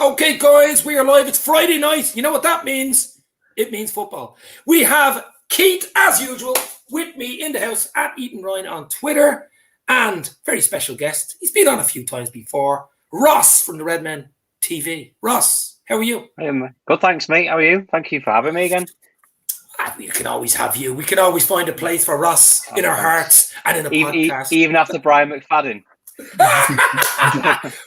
Okay, guys, we are live. It's Friday night. You know what that means? It means football. We have Keith, as usual, with me in the house at Eaton Ryan on Twitter, and very special guest. He's been on a few times before. Ross from the Redmentv. Ross, how are you? Good, thanks, mate. How are you? Thank you for having me again. We can always have you. We can always find a place for Ross in our hearts and in a podcast. Even after Brian McFadden.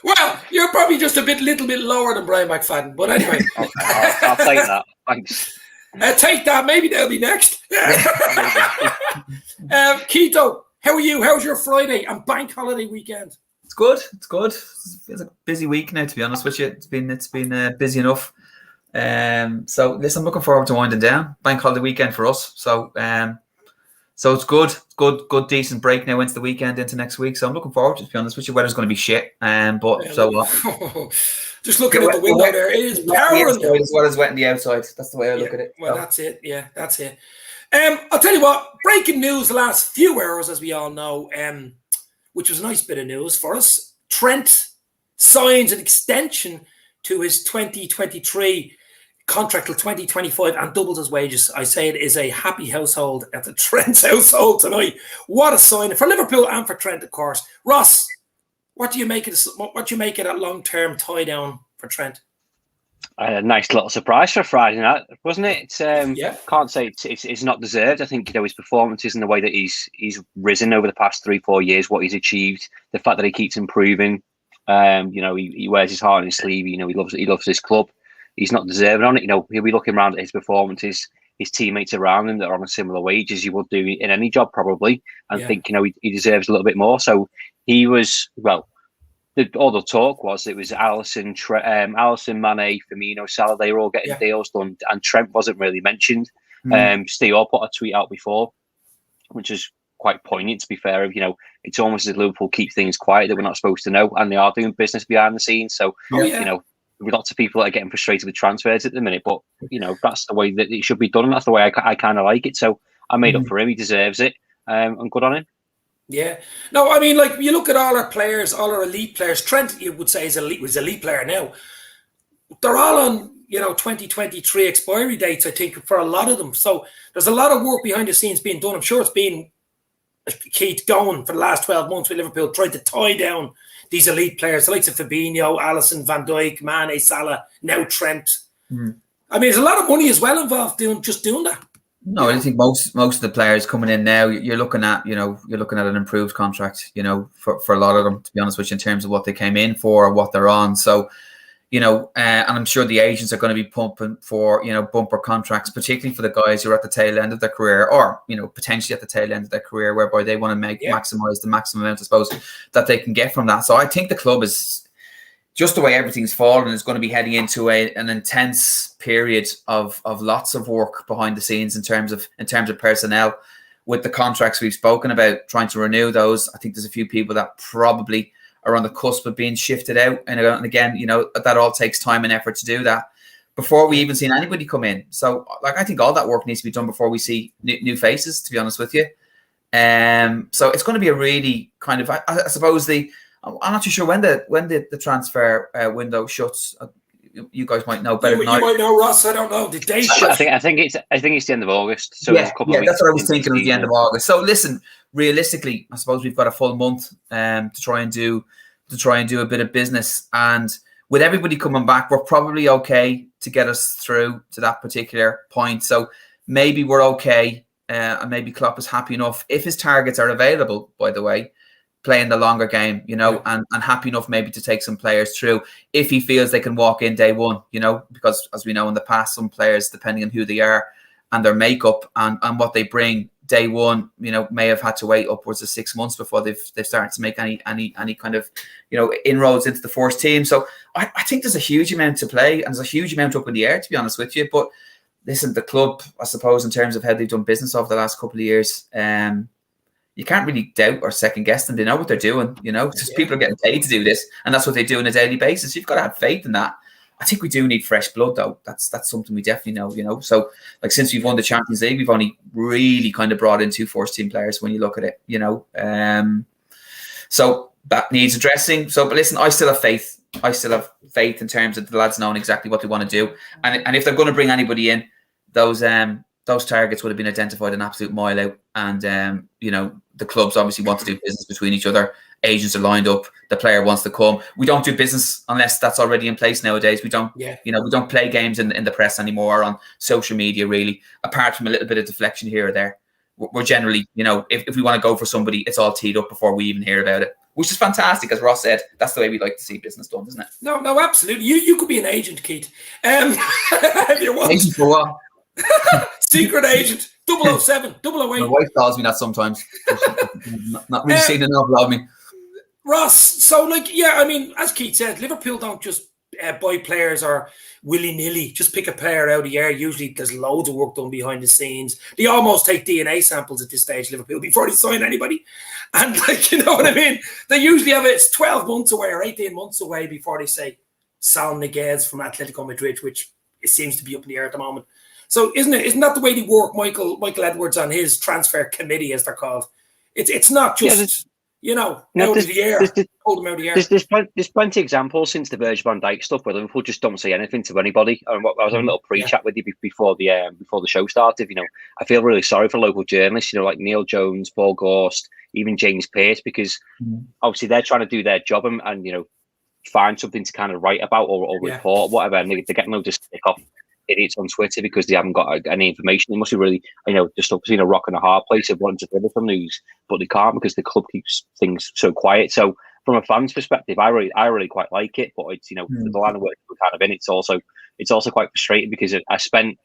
Well, you're probably just a little bit lower than Brian McFadden, but anyway. I'll take that. Thanks. Take that. Maybe they'll be next. Keto, how are you? How's your Friday and bank holiday weekend? It's good. It's a busy week now, to be honest with you. It's been busy enough. So listen, I'm looking forward to winding down. Bank holiday weekend for us. So it's good, decent break now into the weekend, into next week. So I'm looking forward to be honest with you. Weather's going to be shit, just looking at the window there, it is powering as well as wet in the outside. That's the way I look at it. Well, that's it. Yeah, that's it. I'll tell you what. Breaking news the last few hours, as we all know, which was a nice bit of news for us. Trent signs an extension to his 2023 contract till 2025 and doubles his wages. I say it is a happy household at the Trent's household tonight. What a sign for Liverpool and for Trent, of course. Ross, what do you make of this? What do you make of that long-term tie down for Trent? A nice little surprise for Friday night, wasn't it? Can't say it's not deserved. I think his performances and the way that he's risen over the past 3-4 years, what he's achieved, the fact that he keeps improving. He wears his heart on his sleeve. He loves his club. He's not deserving on it. He'll be looking around at his performances, his teammates around him that are on a similar wage as you would do in any job probably, and think he deserves a little bit more. So he was all the talk was it was Alisson, Mane, Firmino, Salah. They were all getting deals done, and Trent wasn't really mentioned. Steve put a tweet out before, which is quite poignant, to be fair. It's almost as Liverpool keep things quiet that we're not supposed to know, and they are doing business behind the scenes. So with lots of people that are getting frustrated with transfers at the minute, but that's the way that it should be done, and that's the way I kind of like it. So I made up for him. He deserves it, and good on him. Yeah. No, I mean, like, you look at all our players, all our elite players. Trent, you would say, was elite player now. They're all on 2023 expiry dates, I think, for a lot of them. So there's a lot of work behind the scenes being done. I'm sure it's been Keith going for the last 12 months with Liverpool, trying to tie down these elite players, the likes of Fabinho, Alisson, Van Dijk, Mane, Salah, now Trent. I mean, there's a lot of money as well involved doing that. No, I think most of the players coming in now, you're looking at an improved contract, for a lot of them, to be honest with you, in terms of what they came in for or what they're on. So, and I'm sure the agents are going to be pumping for, bumper contracts, particularly for the guys who are at the tail end of their career, or, potentially at the tail end of their career, whereby they want to maximize the maximum amount, I suppose, that they can get from that. So I think the club is, just the way everything's fallen, is going to be heading into an intense period of lots of work behind the scenes in terms of personnel, with the contracts we've spoken about, trying to renew those. I think there's a few people that probably are on the cusp of being shifted out, and again, that all takes time and effort to do that before we even seen anybody come in. So, I think all that work needs to be done before we see new faces, to be honest with you. So it's going to be a really kind of, I suppose I'm not too sure when the transfer window shuts. You guys might know better than I. You might know, Ross. I don't know the date. I think it's the end of August. So there's a couple of weeks. That's what I was thinking, at the end of August. So listen, realistically, I suppose we've got a full month to try and do a bit of business, and with everybody coming back, we're probably okay to get us through to that particular point. So maybe we're okay, and maybe Klopp is happy enough if his targets are available, by the way, playing the longer game, and happy enough maybe to take some players through if he feels they can walk in day one, because as we know in the past, some players, depending on who they are and their makeup and what they bring day one, may have had to wait upwards of 6 months before they've started to make any kind of, inroads into the first team. So I think there's a huge amount to play, and there's a huge amount up in the air, to be honest with you. But listen, the club, I suppose, in terms of how they've done business over the last couple of years, you can't really doubt or second guess them. They know what they're doing, because people are getting paid to do this, and that's what they do on a daily basis. You've got to have faith in that. I think we do need fresh blood, though. That's something we definitely know, So, since we've won the Champions League, we've only really kind of brought in 2 first-team players when you look at it, So that needs addressing. So, but listen, I still have faith I still have faith in terms of the lads knowing exactly what they want to do. And if they're going to bring anybody in, those targets would have been identified an absolute mile out. And, you know, the clubs obviously want to do business between each other. Agents are lined up. The player wants to come. We don't do business unless that's already in place nowadays. We don't, you know, we don't play games in the press anymore or on social media, really, apart from a little bit of deflection here or there. We're generally, you know, if we want to go for somebody, it's all teed up before we even hear about it, which is fantastic. As Ross said, that's the way we like to see business done, isn't it? No, absolutely. You could be an agent, Keith. If you want. Agent for what? Secret agent, 007, 008. My wife calls me that sometimes. Not really seen enough of me. Ross, so like, yeah, I mean, as Keith said, Liverpool don't just buy players or willy-nilly, just pick a player out of the air. Usually there's loads of work done behind the scenes. They almost take DNA samples at this stage, Liverpool, before they sign anybody. And like, you know what I mean? They usually have it's 12 months away or 18 months away before they say Sal Niguez from Atletico Madrid, which it seems to be up in the air at the moment. So isn't that the way they work, Michael Edwards on his transfer committee, as they're called? It's not just... You know, out of the air. Hold them out of the air. There's plenty of examples since the Virgil van Dijk stuff where Liverpool just don't say anything to anybody. I was having a little pre-chat with you before the show started. You know, I feel really sorry for local journalists. You know, like Neil Jones, Paul Gorst, even James Pearce, because obviously they're trying to do their job and you know, find something to kind of write about or report, whatever. And they're getting no just stick off idiots on Twitter because they haven't got any information. They must be really, you know, just between a rock and a hard place of wanting to deliver some news, but they can't because the club keeps things so quiet. So from a fan's perspective, I really quite like it, but it's, you know, the line of work we're kind of in, it's also quite frustrating because I spent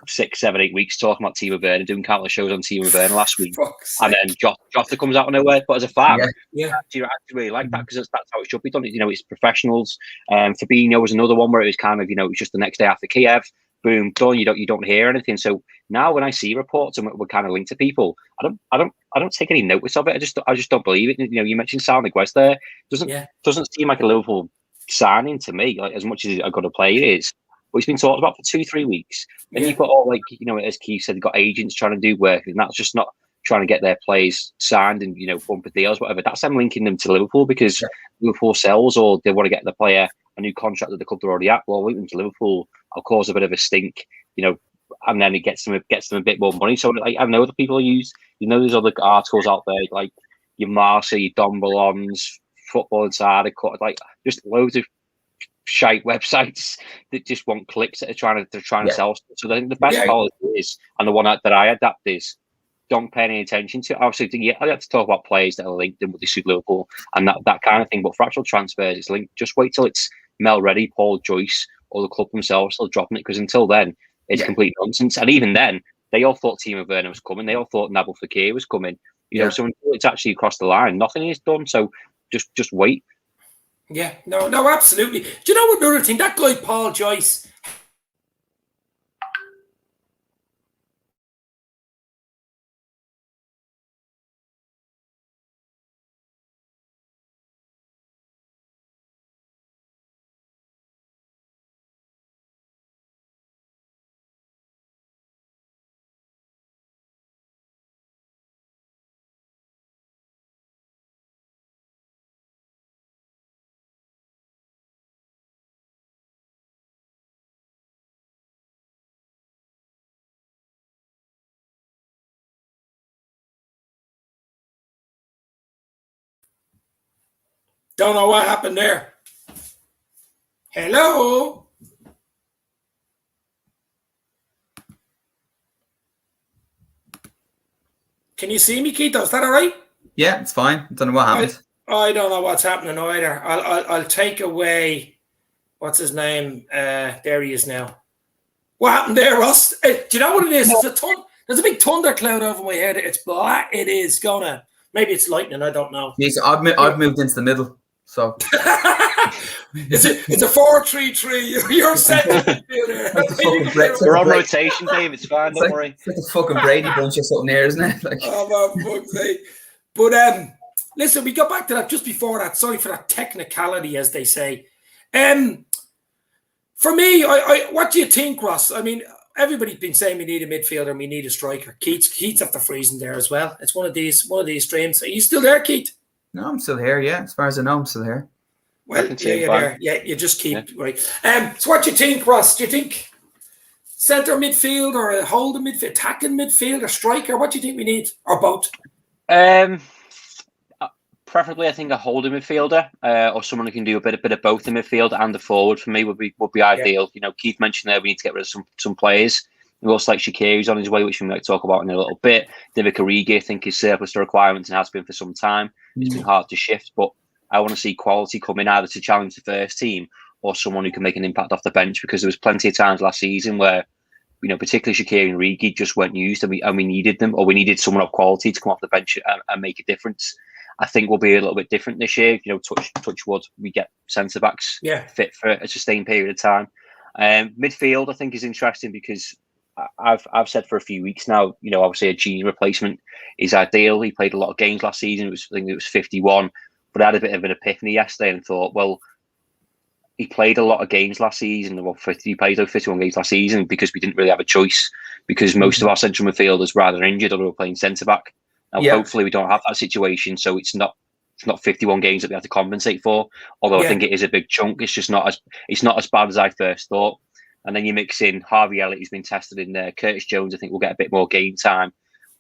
6, 7, 8 weeks talking about Timo Werner, doing countless shows on Timo Werner last week, and then Jota comes out of nowhere. But as a fan, I actually really like that because that's how it should be done. You know, it's professionals. Fabinho was another one where it was kind of, you know, it was just the next day after Kiev, boom, done. You don't hear anything. So now when I see reports and we're kind of linked to people, I don't take any notice of it. I just don't believe it. You know, you mentioned Sal Niguez there. Doesn't seem like a Liverpool signing to me, like as much as a good player is. But he's been talked about for 2-3 weeks. And you've got all, like, you know, as Keith said, you've got agents trying to do work, and that's just not trying to get their players signed and, you know, bumper deals, whatever. That's them linking them to Liverpool because Liverpool sells or they want to get the player a new contract at the club they're already at. Well, link them to Liverpool, I'll cause a bit of a stink, you know, and then it gets them a bit more money. So like, I know other people use, you know, there's other articles out there like your Marca, your Don Balons, Football Insider, like just loads of shite websites that just want clicks that are trying to sell stuff. So I think the best policy is, and the one that I adapt is, don't pay any attention to. Obviously, I have to talk about players that are linked in with the suit Liverpool and that kind of thing. But for actual transfers, it's linked. Just wait till it's Mel Reddy, Paul Joyce, or the club themselves still dropping it, because until then, it's complete nonsense. And even then, they all thought Timo Werner was coming. They all thought Nabil Fekir was coming. You know, so until it's actually across the line, nothing is done. So just wait. Yeah, no, absolutely. Do you know what another thing? That guy Paul Joyce. Don't know what happened there. Hello? Can you see me, Keith? Is that all right? Yeah, it's fine. I don't know what happened. I don't know what's happening either. I'll take away, what's his name? There he is now. What happened there, Ross? Do you know what it is? There's a big thundercloud over my head. It's black. It is gonna. Maybe it's lightning. I don't know. Yes, I've moved into the middle. So it's a 4-3-3. You're set. We're on rotation, Dave. It's fine. Don't worry. It's like a fucking Brady bunch or something there, isn't it? Like, oh, my fuck's sake. But listen, we got back to that just before that. Sorry for that technicality, as they say. For me, I what do you think, Ross? I mean, everybody's been saying we need a midfielder and we need a striker. Keith's after freezing there as well. It's one of these streams. Are you still there, Keith? No, I'm still here. Yeah, as far as I know, I'm still here. Well, you just keep right. So what do you think, Ross? Do you think centre midfield or a holding midfield, attacking midfield, or striker? What do you think we need, or both? Preferably, I think a holding midfielder or someone who can do a bit of both in midfield and the forward for me would be ideal. You know, Keith mentioned there we need to get rid of some players. We also like Shaqiri's on his way, which we might talk about in a little bit. Divock Origi, I think, is surplus to requirements and has been for some time. It's been hard to shift, but I want to see quality come in either to challenge the first team or someone who can make an impact off the bench, because there was plenty of times last season where, you know, particularly Shaqiri and Origi just weren't used, and we needed them, or we needed someone of quality to come off the bench and make a difference. I think we'll be a little bit different this year. You know, touch wood, we get centre backs fit for a sustained period of time. Midfield, I think, is interesting because I've said for a few weeks now, you know, obviously a Genie replacement is ideal. He played a lot of games last season. I think it was 51, but I had a bit of an epiphany yesterday and thought, well, he played a lot of games last season. Well, he played over 51 games last season because we didn't really have a choice, because most of our central midfielders were either injured or were playing centre back. Now, hopefully, we don't have that situation, so it's not 51 games that we have to compensate for. Although I think it is a big chunk. It's just not as bad as I first thought. And then you mix in Harvey Elliott, who's been tested in there. Curtis Jones, I think, will get a bit more game time.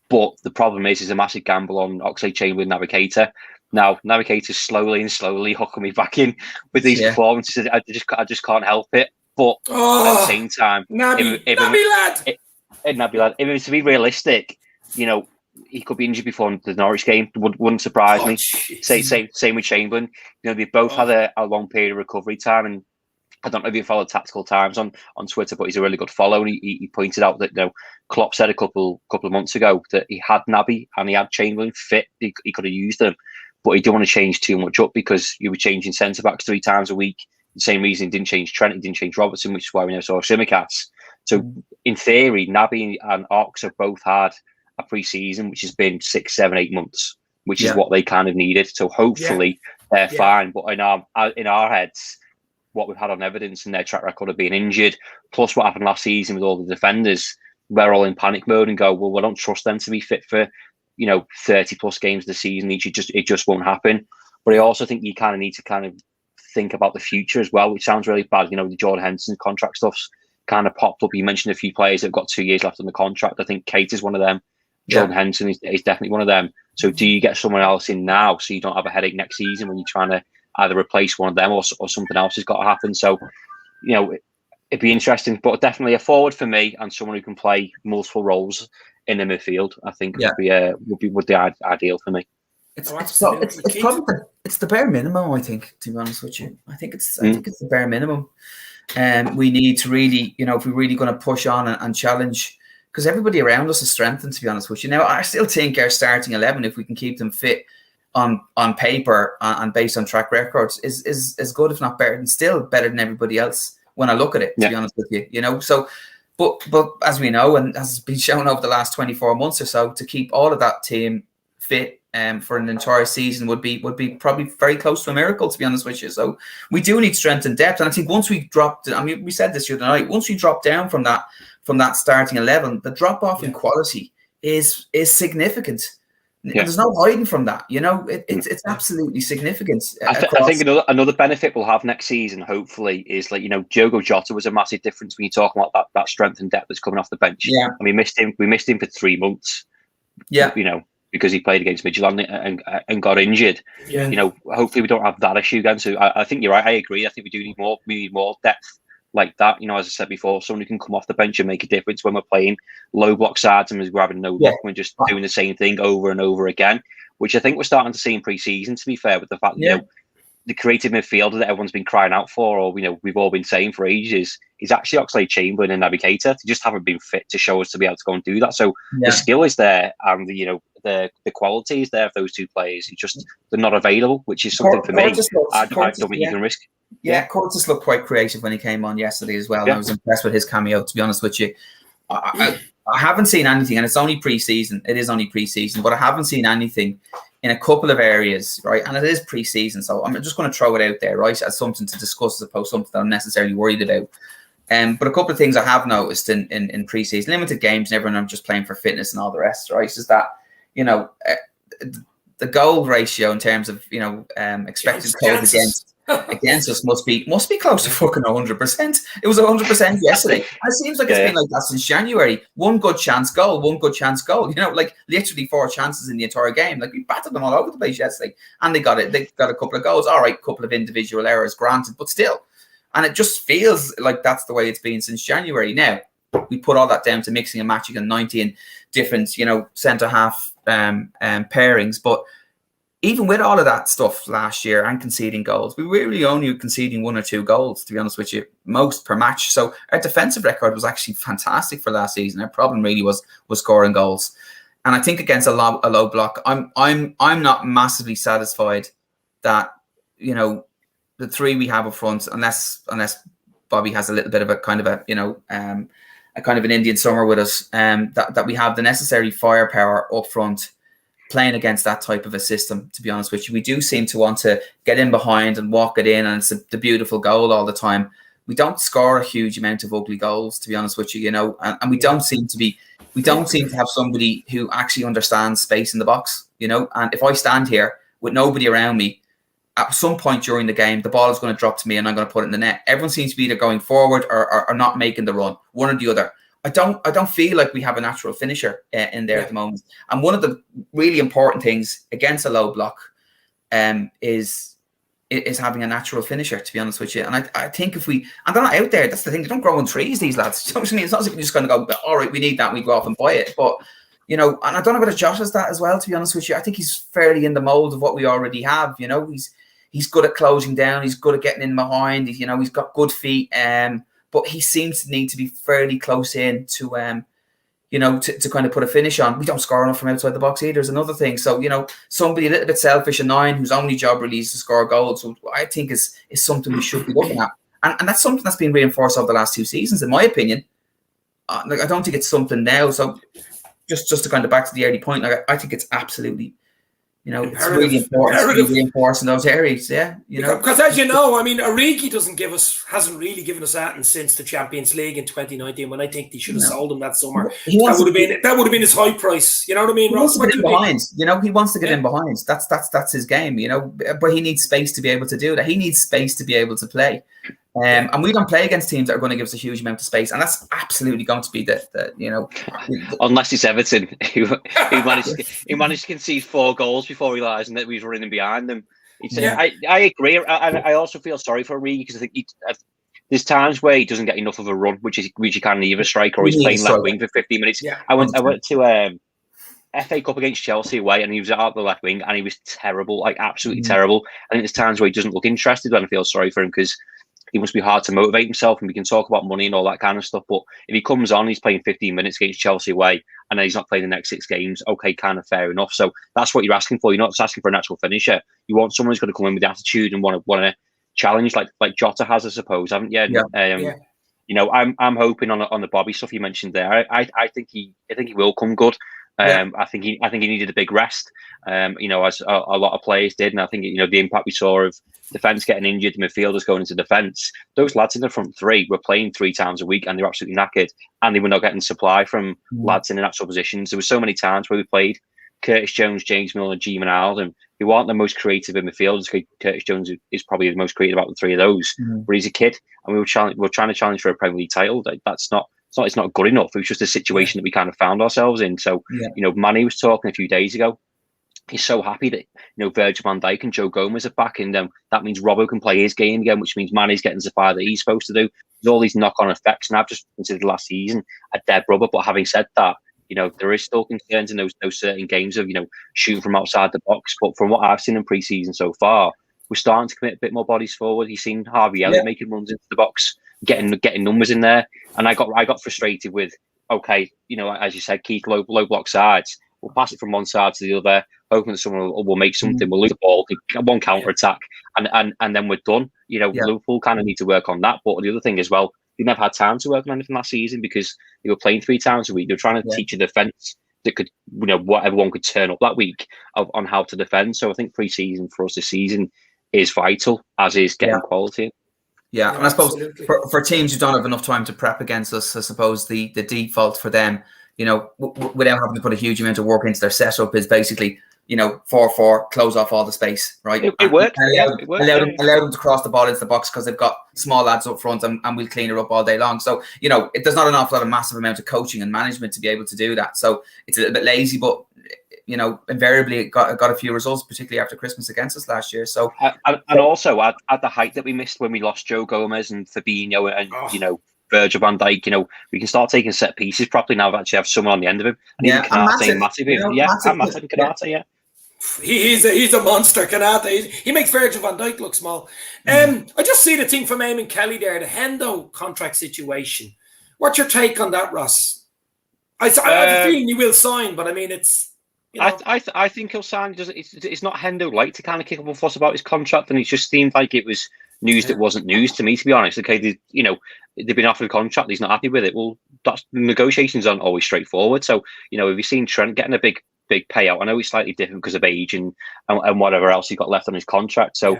But the problem is a massive gamble on Oxlade-Chamberlain, Navigator. Now, Navigator's slowly hooking me back in with these performances. I just can't help it. But at the same time, Nabby lad, if to be realistic, you know, he could be injured before the Norwich game. Wouldn't surprise me. Same with Chamberlain. You know, they both had a long period of recovery time, and I don't know if you follow Tactical Times on Twitter, but he's a really good follow. And he pointed out that, you know, Klopp said a couple of months ago that he had Naby and he had Chamberlain fit. He could have used them, but he didn't want to change too much up because you were changing centre backs 3 times a week. The same reason he didn't change Trent, he didn't change Robertson, which is why we now saw Simicats. So in theory, Naby and Ox have both had a pre-season which has been 6, 7, 8 months, which is what they kind of needed. So hopefully they're fine. But in our heads, what we've had on evidence and their track record of being injured, plus what happened last season with all the defenders, we're all in panic mode and go, well, we don't trust them to be fit for, you know, 30 plus games of the season each. It just won't happen. But I also think you kind of need to kind of think about the future as well, which sounds really bad. You know, the Jordan Henderson contract stuff's kind of popped up. You mentioned a few players that have got 2 years left on the contract. I think Kate is one of them. Jordan Henderson is definitely one of them. So do you get someone else in now so you don't have a headache next season when you're trying to either replace one of them or something else has got to happen? So, you know, it'd be interesting, but definitely a forward for me and someone who can play multiple roles in the midfield, I think would be ideal for me. It's probably the bare minimum, I think, to be honest with you. I think it's the bare minimum. We need to really, you know, if we're really going to push on and challenge, because everybody around us is strengthened, to be honest with you. Now, I still think our starting 11, if we can keep them fit on paper and based on track records, is good, if not better, and still better than everybody else when I look at it, to be honest with you. You know, so but as we know, and as has been shown over the last 24 months or so, to keep all of that team fit for an entire season would be probably very close to a miracle, to be honest with you. So we do need strength and depth, and I think once we dropped, I mean, we said this the other night, once we drop down from that starting 11, the drop off in quality is significant. There's no hiding from that. You know, it's absolutely significant. I think another benefit we'll have next season, hopefully, is, like, you know, Diogo Jota was a massive difference when you talk about that strength and depth that's coming off the bench. Yeah, and we missed him for 3 months. Yeah, you know, because he played against Midtjylland and got injured. Yeah, you know, hopefully we don't have that issue again. So I think you're right. I agree. I think we need more depth like that. You know, as I said before, someone who can come off the bench and make a difference when we're playing low block sides and we're grabbing no block, we're just doing the same thing over and over again, which I think we're starting to see in pre-season, to be fair, with the fact that, you know, the creative midfielder that everyone's been crying out for, or, you know, we've all been saying for ages, is actually Oxlade-Chamberlain and Navigator. They just haven't been fit to show us to be able to go and do that. So the skill is there, and the, you know, the quality is there of those two players. It's just they're not available, which is something for me I don't think you can risk. Yeah, Curtis looked quite creative when he came on yesterday as well. I was impressed with his cameo, to be honest with you. I haven't seen anything, and it's only pre-season. It is only pre-season, but I haven't seen anything in a couple of areas, right? And it is pre-season, so I'm just going to throw it out there, right, as something to discuss, as opposed to something that I'm necessarily worried about. But a couple of things I have noticed in pre-season, limited games, and everyone, I'm just playing for fitness and all the rest, right? Is that, you know, the goal ratio in terms of, you know, expected goals against against us must be close to fucking 100%. It was 100% yesterday. And it seems like it's been like that since January. One good chance goal. You know, like literally 4 chances in the entire game. Like we battered them all over the place yesterday, and they got it. They got a couple of goals. All right, couple of individual errors, granted, but still. And it just feels like that's the way it's been since January. Now we put all that down to mixing and matching and 19 different, you know, centre half pairings, but even with all of that stuff last year and conceding goals, we really only were conceding 1 or 2 goals, to be honest with you, most per match. So our defensive record was actually fantastic for last season. Our problem really was scoring goals. And I think against a low block, I'm not massively satisfied that, you know, the 3 we have up front, unless Bobby has a little bit of a kind of a, you know, a kind of an Indian summer with us, that we have the necessary firepower up front playing against that type of a system, to be honest with you. We do seem to want to get in behind and walk it in, and it's the beautiful goal all the time. We don't score a huge amount of ugly goals, to be honest with you, you know, and we don't seem to have somebody who actually understands space in the box, you know. And if I stand here with nobody around me, at some point during the game, the ball is going to drop to me and I'm going to put it in the net. Everyone seems to be either going forward or not making the run, one or the other. I don't feel like we have a natural finisher in there at the moment. And one of the really important things against a low block is having a natural finisher, to be honest with you. And I think if we, and they're not out there, that's the thing, they don't grow on trees, these lads. You know what I mean? It's not as if we're just going to go, all right, we need that, and we go off and buy it. But, you know, and I don't know whether Josh has that as well, to be honest with you. I think he's fairly in the mold of what we already have. You know, he's good at closing down, he's good at getting in behind, you know, he's got good feet, but he seems to need to be fairly close in to, you know, to kind of put a finish on. We don't score enough from outside the box either is another thing. So, you know, somebody a little bit selfish, a 9 whose only job really is to score goals, so I think is something we should be looking at. And that's something that's been reinforced over the last 2 seasons, in my opinion. Like, I don't think it's something now. So just to kind of back to the early point, like I think it's absolutely, you know, it's really important to be reinforcing those areas, you know. Because as you know, I mean, Origi hasn't really given us that since the Champions League in 2019, when I think they should have sold him that summer. That would have been his high price. You know what I mean? He wants to get in behind. You know, he wants to get in behind. That's his game. You know, but he needs space to be able to do that. He needs space to be able to play. And we don't play against teams that are going to give us a huge amount of space, and that's absolutely going to be the you know, unless it's Everton who managed to concede 4 goals before realising that we was running behind them. I agree. I also feel sorry for Origi, because I think there's times where he doesn't get enough of a run, which he can't either strike, or he's playing left wing for 15 minutes. Yeah. I went to FA Cup against Chelsea away, and he was out the left wing, and he was terrible, like absolutely terrible. I think there's times where he doesn't look interested, when I feel sorry for him, because he must be hard to motivate himself, and we can talk about money and all that kind of stuff. But if he comes on, he's playing 15 minutes against Chelsea away, and then he's not playing the next 6 games, okay, kind of fair enough. So that's what you're asking for. You're not just asking for a natural finisher. You want someone who's going to come in with the attitude and want to challenge, like Jota has, I suppose, haven't you? Yeah. You know, I'm hoping on the Bobby stuff you mentioned there. I think he will come good. I think he needed a big rest. You know, as a lot of players did, and I think, you know, the impact we saw of defence getting injured, midfielders going into defence. Those lads in the front 3 were playing 3 times a week, and they're absolutely knackered, and they were not getting supply from lads in the natural positions. There were so many times where we played Curtis Jones, James Milner, and G. Wijnaldum, who aren't the most creative in midfielders. Curtis Jones is probably the most creative out of the 3 of those. But he's a kid, and we were trying to challenge for a Premier League title. It's not good enough. It was just a situation that we kind of found ourselves in. So, you know, Manny was talking a few days ago. He's so happy that, you know, Virgil van Dijk and Joe Gomez are back, and that means Robbo can play his game again, which means Manny's getting the fire that he's supposed to do. There's all these knock-on effects, and I've just considered last season a dead rubber. But having said that, you know, there is still concerns in those certain games of, you know, shooting from outside the box. But from what I've seen in pre-season so far, we're starting to commit a bit more bodies forward. You've seen Harvey Elliott making runs into the box, getting numbers in there, and I got frustrated with, okay, you know, as you said, Keith, low block sides. We'll pass it from one side to the other, hoping that someone will make something. We'll lose the ball, one counter attack, and then we're done. You know, Liverpool kind of need to work on that. But the other thing as well, they never had time to work on anything last season because they were playing 3 times a week. They were trying to teach a defence that could, you know, what everyone could turn up that week on how to defend. So I think pre-season for us this season is vital, as is getting quality. Yeah, and I suppose for teams who don't have enough time to prep against us, I suppose the default for them, you know, without having to put a huge amount of work into their setup, is basically 4-4, close off all the space, right? It worked. Allow them to cross the ball into the box because they've got small lads up front and we'll clean her up all day long. So, there's not an awful lot of massive amount of coaching and management to be able to do that. So it's a little bit lazy, but, invariably it got a few results, particularly after Christmas against us last year. So and also at the height that we missed when we lost Joe Gomez and Fabinho and, Virgil van Dijk, we can start taking set pieces properly now. We actually have someone on the end of him. And even Kanate, massive. Massive Kanate, He's a monster, Kanate. He makes Virgil van Dijk look small. I just see the thing from Eamon Kelly there, the Hendo contract situation. What's your take on that, Ross? I have a feeling he will sign, but I mean, it's... I think he'll sign. It's not Hendo like to kind of kick up a fuss about his contract, and it just seemed like it was news that wasn't news to me, to be honest. Okay, they've been offered a contract, he's not happy with it. Well, negotiations aren't always straightforward. So, if you've seen Trent getting a big payout, I know he's slightly different because of age and whatever else he got left on his contract. So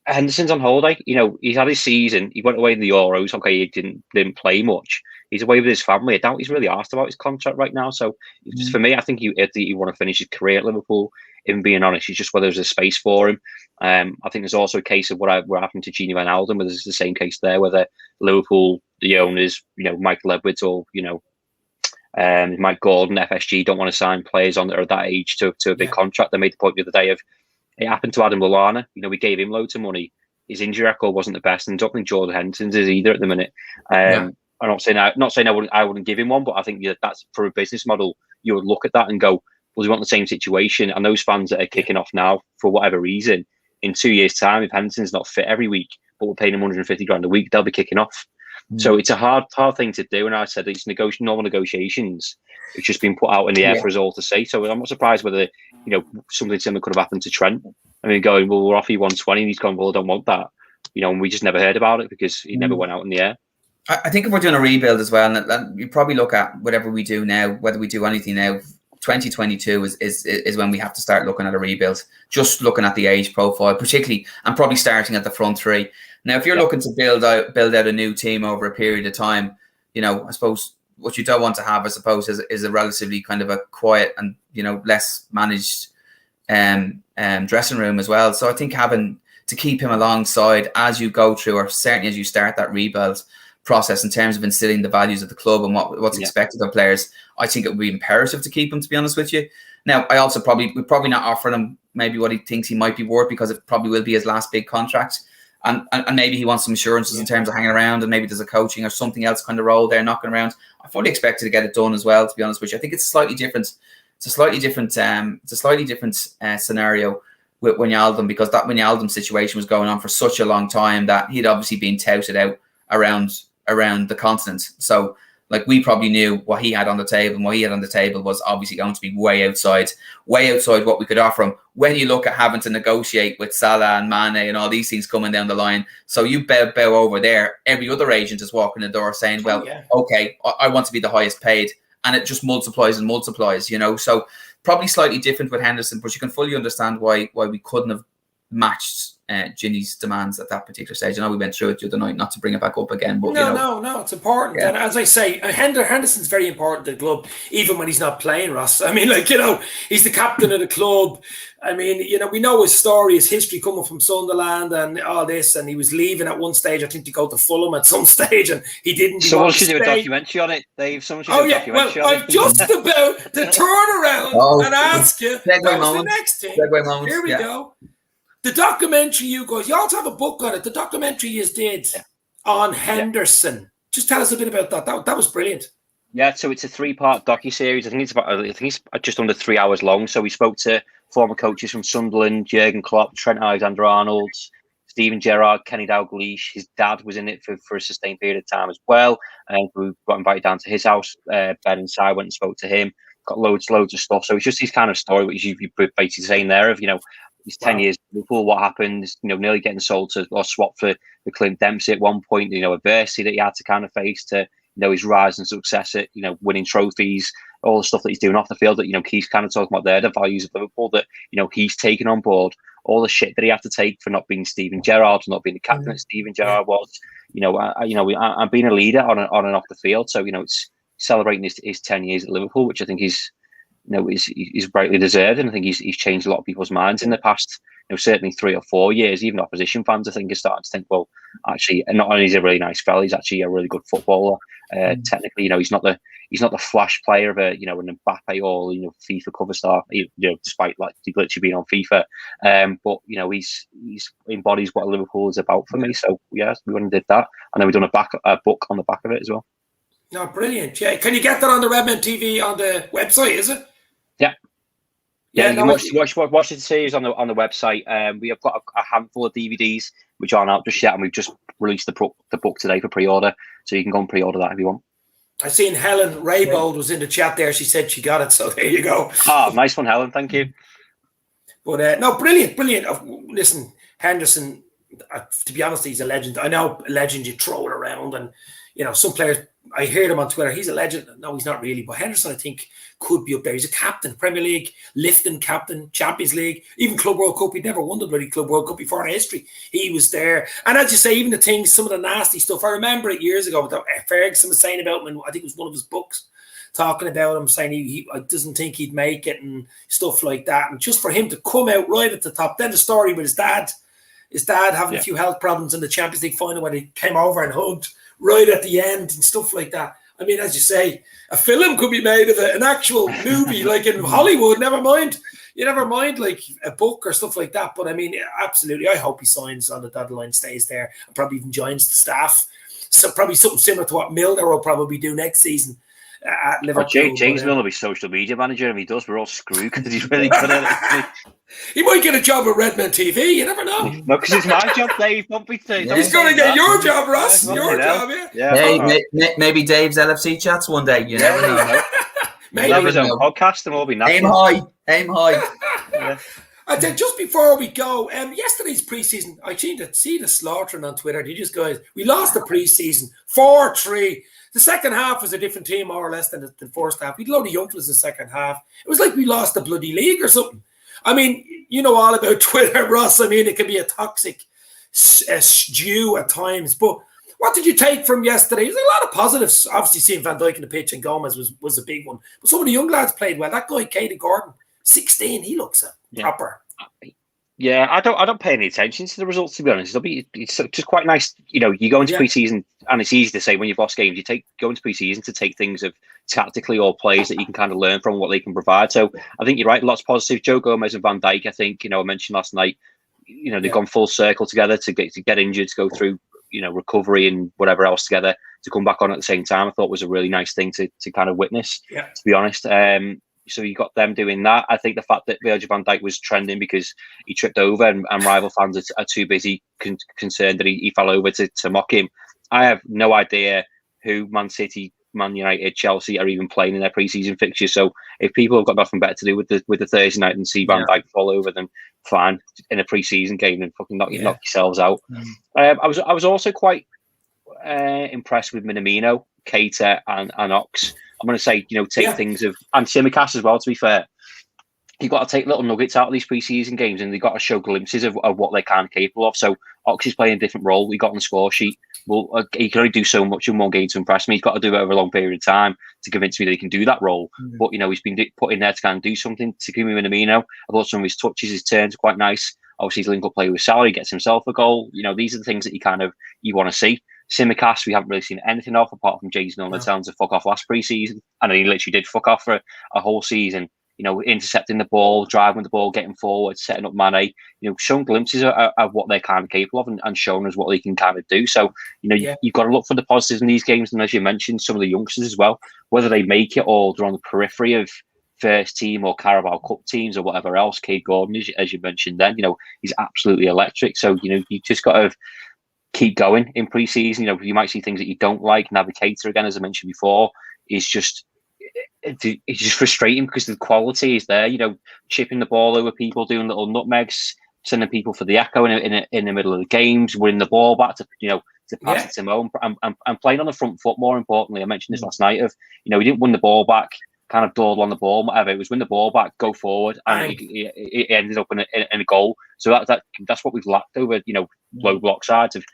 Henderson's on holiday. He's had his season. He went away in the Euros. Okay, he didn't play much. He's away with his family. I doubt he's really asked about his contract right now. So just for me, I think he want to finish his career at Liverpool. Even being honest, it's just whether there's a space for him. I think there's also a case of what happened to Gini Van Alden, whether there's the same case there, whether Liverpool, the owners, Michael Edwards or Mike Gordon, FSG don't want to sign players on that are that age to a big contract. They made the point the other day of it happened to Adam Lallana. We gave him loads of money. His injury record wasn't the best, and I don't think Jordan Henderson's is either at the minute. I'm not saying I wouldn't give him one, but I think that's for a business model. You would look at that and go, well, we want the same situation. And those fans that are kicking off now for whatever reason, in 2 years' time, if Henderson's not fit every week, but we're paying him 150 grand a week, they'll be kicking off. So it's a hard thing to do. And I said it's normal negotiations. It's just been put out in the air for us all to say. So I'm not surprised whether something similar could have happened to Trent. I mean, going, well, we'll offer you 120, and he's gone, well, I don't want that. And we just never heard about it because he never went out in the air. I think if we're doing a rebuild as well, and you probably look at whatever we do now, whether we do anything now, 2022 is when we have to start looking at a rebuild. Just looking at the age profile, particularly, and probably starting at the front three. Now, if you're looking to build out a new team over a period of time, I suppose what you don't want to have, I suppose, is a relatively kind of a quiet and less managed dressing room as well. So I think having to keep him alongside as you go through, or certainly as you start that rebuild process in terms of instilling the values of the club and what's expected of players, I think it would be imperative to keep him, to be honest with you. Now, I also we're probably not offering him maybe what he thinks he might be worth, because it probably will be his last big contract. And maybe he wants some assurances in terms of hanging around, and maybe there's a coaching or something else kind of role there knocking around. I fully expected to get it done as well, to be honest with you. I think it's a slightly different scenario with Wijnaldum, because that Wijnaldum situation was going on for such a long time that he'd obviously been touted out around the continent. So we probably knew what he had on the table, and what he had on the table was obviously going to be way outside what we could offer him. When you look at having to negotiate with Salah and Mane and all these things coming down the line, so you bow over there, every other agent is walking the door saying, well, okay, I want to be the highest paid, and it just multiplies and multiplies, So probably slightly different with Henderson, but you can fully understand why we couldn't have matched Ginny's demands at that particular stage. I know we went through it the other night, not to bring it back up again, but no, it's important. And as I say, Henderson's very important to the club, even when he's not playing, Ross. I mean, he's the captain of the club. I mean, we know his story, his history coming from Sunderland and all this, and he was leaving at one stage, I think, to go to Fulham at some stage, and he didn't. Someone should do a documentary on it, Dave. Someone should do a documentary on it. I'm just about to turn around and ask you, the next thing. Here we go. The documentary you also have a book on it. The documentary you did on Henderson. Just tell us a bit about that. That was brilliant. Yeah, so it's a 3-part docuseries. I think it's just under 3 hours long. So we spoke to former coaches from Sunderland, Jurgen Klopp, Trent Alexander-Arnold, Steven Gerrard, Kenny Dalglish. His dad was in it for a sustained period of time as well. And we got invited down to his house. Ben and Si went and spoke to him. Got loads of stuff. So it's just this kind of story, which you're basically saying there of, he's 10 years Liverpool. What happened? Nearly getting sold or swapped for Clint Dempsey at one point. Adversity that he had to kind of face to his rise and success at winning trophies, all the stuff that he's doing off the field that Keith's kind of talking about there, the values of Liverpool that he's taken on board, all the shit that he had to take for not being Steven Gerrard, not being the captain that Steven Gerrard was. I'm being a leader on and off the field. So it's celebrating his 10 years at Liverpool, which I think is is rightly deserved, and I think he's changed a lot of people's minds in the past. Certainly 3 or 4 years. Even opposition fans, I think, are starting to think, well, actually, not only is he a really nice fella, he's actually a really good footballer. Technically, he's not the flash player of an Mbappe or FIFA cover star. Despite literally being on FIFA, but he's embodies what Liverpool is about for me. So yeah, we went and did that, and then we've done a book on the back of it as well. No, brilliant. Yeah, can you get that on the Redmentv on the website? Is it? Yeah. Yeah, you can watch the series on the website. We have got a handful of DVDs which aren't out just yet, and we've just released the book today for pre-order, so you can go and pre-order that if you want. I seen Helen Raybold was in the chat there. She said she got it, so there you go. Oh, nice one, Helen. Thank you. But no, brilliant. Listen, Henderson. To be honest, he's a legend. I know a legend. You throw it around, and some players. I heard him on Twitter. He's a legend. No, he's not really. But Henderson, I think, could be up there. He's a captain, Premier League, lifting captain, Champions League, even Club World Cup. He'd never won the bloody Club World Cup before in history. He was there. And as you say, even the things, some of the nasty stuff. I remember it years ago. Ferguson was saying about him, I think it was one of his books, talking about him, saying he doesn't think he'd make it and stuff like that. And just for him to come out right at the top. Then the story with his dad having a few health problems in the Champions League final when he came over and hugged right at the end and stuff like that. I mean, as you say, a film could be made of it, an actual movie, like in Hollywood. Never mind like a book or stuff like that. But I mean, absolutely, I hope he signs on the dotted line, stays there, and probably even joins the staff. So probably something similar to what Milner will probably do next season at Liverpool. James Milner will be social media manager, and if he does, we're all screwed because he's really good at it. He might get a job at Redmentv. You never know. No, because it's my job, Dave. Don't be He's going to get your job, Ross. Your job, yeah. Maybe Dave's LFC chats one day. You never know. Maybe have his own podcast and we'll be nice. Aim high. Yeah. And then just before we go, yesterday's preseason, I seem to see the slaughtering on Twitter. You just guys, we lost the preseason 4-3. The second half was a different team, more or less, than the first half. We'd load of young fellas in the second half. It was like we lost the bloody league or something. I mean, you know all about Twitter, Ross. I mean, it can be a toxic stew at times. But what did you take from yesterday? There's a lot of positives. Obviously, seeing Van Dijk in the pitch and Gomez was a big one. But some of the young lads played well. That guy, Katie Gordon, 16, he looks proper. Yeah, I don't pay any attention to the results, to be honest. It's just quite nice. You go into pre-season, and it's easy to say when you've lost games, go into pre-season to take things of tactically or plays that you can kind of learn from what they can provide. So I think you're right, lots of positive. Joe Gomez and Van Dijk, I think, I mentioned last night, they've gone full circle together to get injured, to go through, recovery and whatever else together, to come back on at the same time. I thought was a really nice thing to kind of witness, to be honest. So you got them doing that. I think the fact that Virgil van Dijk was trending because he tripped over and rival fans are too busy concerned that he fell over to mock him. I have no idea who Man City, Man United, Chelsea are even playing in their pre-season fixtures. So if people have got nothing better to do with the Thursday night and see Van Dijk fall over, then fine, in a pre-season game and fucking knock yourselves out. I was also quite impressed with Minamino, Keita and Ox. I'm going to say, take things of, and Tsimikas as well, to be fair. You've got to take little nuggets out of these pre-season games and they've got to show glimpses of what they can capable of. So Ox is playing a different role. We got on the score sheet. Well, he can only do so much in one game to impress me. He's got to do it over a long period of time to convince me that he can do that role. Mm-hmm. But, he's been put in there to kind of do something. To give me Minamino, I thought some of his touches, his turns are quite nice. Obviously, he's link-up play with Salah. He gets himself a goal. These are the things that you want to see. Tsimikas, we haven't really seen anything of, apart from James Milner telling him to fuck off last pre-season. And he literally did fuck off for a whole season. Intercepting the ball, driving the ball, getting forward, setting up Mane, showing glimpses of what they're kind of capable of and showing us what they can kind of do. So, you've got to look for the positives in these games. And as you mentioned, some of the youngsters as well, whether they make it or they're on the periphery of first team or Carabao Cup teams or whatever else. Kate Gordon, as you mentioned then, he's absolutely electric. So, you just got to keep going in pre-season. You might see things that you don't like. Navigator, again, as I mentioned before, it's just frustrating because the quality is there. Chipping the ball over people, doing little nutmegs, sending people for the echo in the middle of the games, winning the ball back to pass it to Mo and playing on the front foot. More importantly, I mentioned this last night. He didn't win the ball back, kind of dawdle on the ball, whatever. It was win the ball back, go forward, and it ended up in a goal. So that's what we've lacked over low block sides of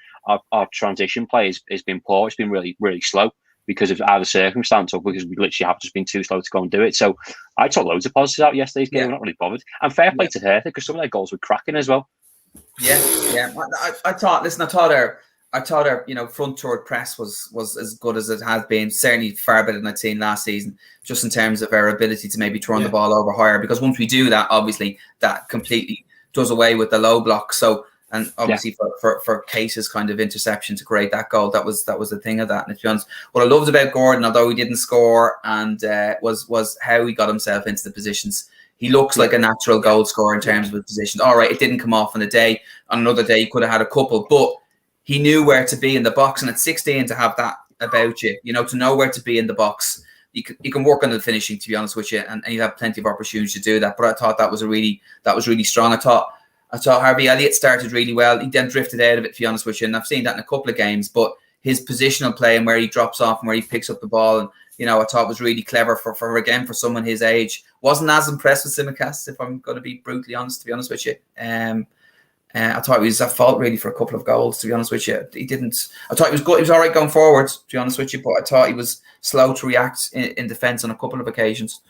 our transition play has been poor. It's been really, really slow. because of either circumstance or because we literally have just been too slow to go and do it. So I took loads of positives out yesterday's game. I'm not really bothered. And fair play to her because some of their goals were cracking as well. Yeah. I thought our front third press was as good as it has been. Certainly far better than I'd seen last season, just in terms of our ability to maybe turn the ball over higher. Because once we do that, obviously that completely does away with the low block. So, and obviously for Case's kind of interception to create that goal, that was the thing of that. And to be honest, what I loved about Gordon, although he didn't score, and was how he got himself into the positions. He looks like a natural goal scorer in terms of his positions. All right, it didn't come off on a day. On another day, he could have had a couple, but he knew where to be in the box. And at 16, to have that about you, to know where to be in the box, you can work on the finishing, to be honest with you, and you have plenty of opportunities to do that. But I thought that was really strong. I thought Harvey Elliott started really well. He then drifted out of it, to be honest with you, and I've seen that in a couple of games. But his positional play and where he drops off and where he picks up the ball, and I thought was really clever for someone his age. Wasn't as impressed with Tsimikas, if I'm going to be brutally honest, to be honest with you. I thought he was at fault really for a couple of goals, to be honest with you. He didn't. I thought he was good. He was all right going forward, to be honest with you, but I thought he was slow to react in defence on a couple of occasions.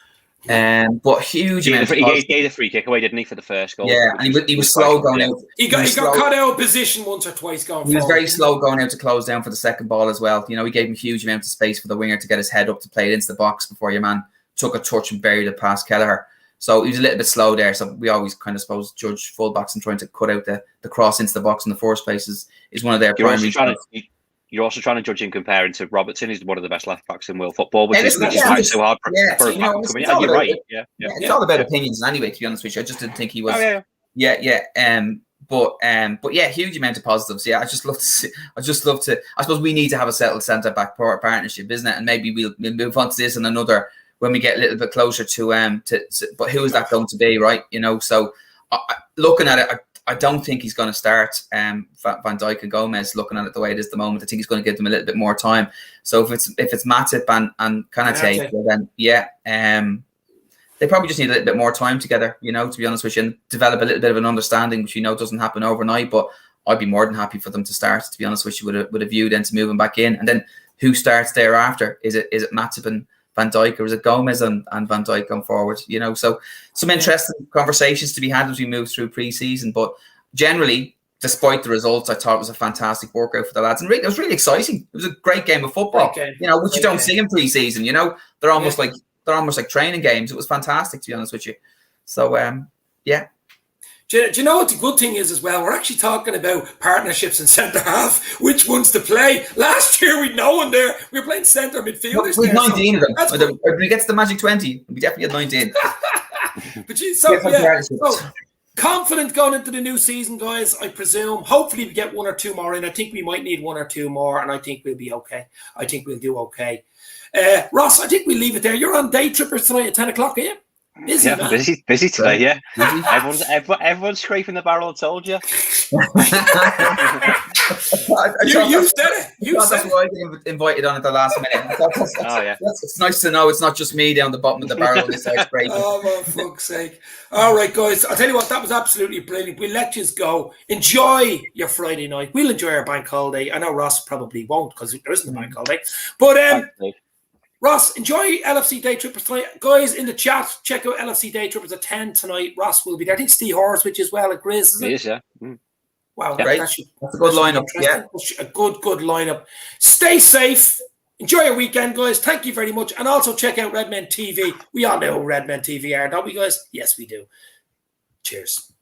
But huge amount. He gave the free kick away, didn't he, for the first goal? Yeah, and he was slow going out. He got caught out of position once or twice going forward. He was very slow going out to close down for the second ball as well. He gave him a huge amount of space for the winger to get his head up to play it into the box before your man took a touch and buried it past Kelleher. So he was a little bit slow there. So we always kind of suppose judge fullbacks and trying to cut out the cross into the box in the first place is one of their primary. You're also trying to judge him comparing to Robertson, who's one of the best left backs in world football, which is why it's so hard for a back to come in. You're right. It's all about opinions anyway, to be honest with you. I just didn't think he was. But yeah, huge amount of positives. Yeah, I just love to. I suppose we need to have a settled centre back partnership, isn't it? And maybe we'll move on to this in another when we get a little bit closer to but who is that going to be, right? So looking at it, I don't think he's going to start Van Dijk and Gomez. Looking at it the way it is at the moment, I think he's going to give them a little bit more time. So if it's Matip and Kanate, then they probably just need a little bit more time together, to be honest with you, and develop a little bit of an understanding, which doesn't happen overnight. But I'd be more than happy for them to start, to be honest with you, with a view then to move him back in. And then who starts thereafter? Is it Matip and Van Dijk, or is it Gomez and Van Dijk going forward? So some interesting conversations to be had as we move through pre-season. But generally, despite the results, I thought it was a fantastic workout for the lads, and it was really exciting. It was a great game of football, which you don't see in pre-season. They're almost like training games. It was fantastic, to be honest with you. So Do you know what the good thing is as well? We're actually talking about partnerships in centre half, which ones to play. Last year we'd no one there. We were playing centre midfielders. We'd 19 of them. When we get to the magic 20, we definitely had 19. So confident going into the new season, guys, I presume. Hopefully we get one or two more in. I think we might need one or two more, and I think we'll be okay. I think we'll do okay. Ross, I think we'll leave it there. You're on day trippers tonight at 10 o'clock, are you? Busy today, yeah. Everyone's scraping the barrel, I told you. You said it. That's why I got invited on at the last minute. It's nice to know it's not just me down the bottom of the barrel. This scraping. Oh, for fuck's sake. All right, guys. I'll tell you what, that was absolutely brilliant. We'll let you go. Enjoy your Friday night. We'll enjoy our bank holiday. I know Ross probably won't because there isn't a bank holiday. But Ross, enjoy LFC Day Trippers tonight. Guys, in the chat, check out LFC Day Trippers at 10 tonight. Ross will be there. I think Steve Horswich as well at Grizz, isn't it? He is, yeah. Wow, great. That's a good lineup. Yeah. A good lineup. Stay safe. Enjoy your weekend, guys. Thank you very much. And also check out Redmentv. We all know who Redmentv are, don't we, guys? Yes, we do. Cheers.